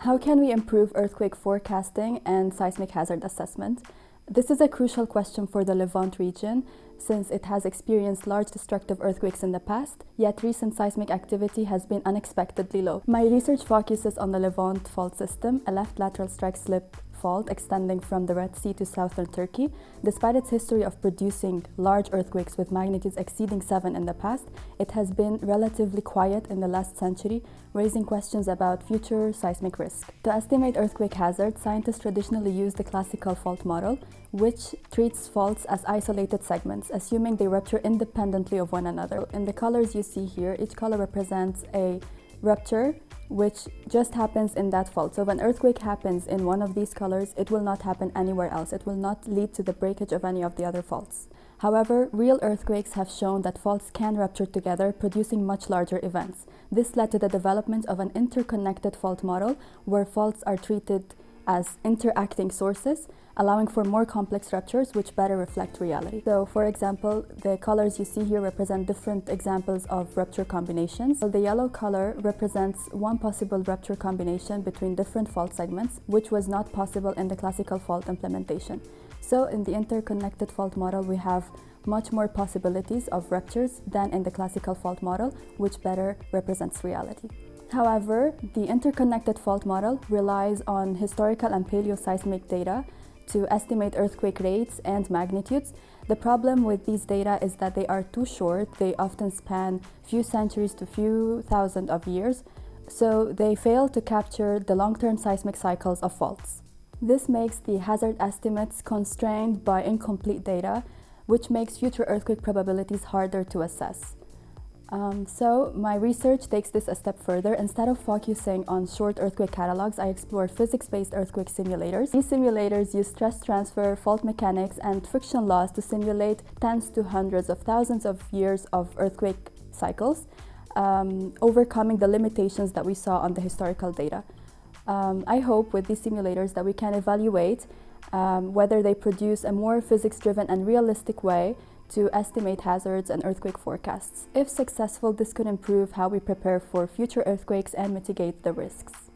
How can we improve earthquake forecasting and seismic hazard assessment? This is a crucial question for the Levant region, since it has experienced large destructive earthquakes in the past, yet recent seismic activity has been unexpectedly low. My research focuses on the Levant Fault System, a left lateral strike slip fault extending from the Red Sea to southern Turkey. Despite its history of producing large earthquakes with magnitudes exceeding 7 in the past, it has been relatively quiet in the last century, raising questions about future seismic risk. To estimate earthquake hazard, scientists traditionally use the classical fault model, which treats faults as isolated segments, assuming they rupture independently of one another. In the colors you see here, each color represents a rupture which just happens in that fault. So when earthquake happens in one of these colors, it will not happen anywhere else. It will not lead to the breakage of any of the other faults. However, real earthquakes have shown that faults can rupture together, producing much larger events. This led to the development of an interconnected fault model, where faults are treated as interacting sources, allowing for more complex ruptures which better reflect reality. So, for example, the colors you see here represent different examples of rupture combinations. So the yellow color represents one possible rupture combination between different fault segments, which was not possible in the classical fault implementation. So in the interconnected fault model, we have much more possibilities of ruptures than in the classical fault model, which better represents reality. However, the interconnected fault model relies on historical and paleoseismic data to estimate earthquake rates and magnitudes. The problem with these data is that they are too short. They often span few centuries to few thousand of years, so they fail to capture the long-term seismic cycles of faults. This makes the hazard estimates constrained by incomplete data, which makes future earthquake probabilities harder to assess. So my research takes this a step further. Instead of focusing on short earthquake catalogs, I explored physics-based earthquake simulators. These simulators use stress transfer, fault mechanics, and friction laws to simulate tens to hundreds of thousands of years of earthquake cycles, overcoming the limitations that we saw on the historical data. I hope with these simulators that we can evaluate whether they produce a more physics-driven and realistic way to estimate hazards and earthquake forecasts. If successful, this could improve how we prepare for future earthquakes and mitigate the risks.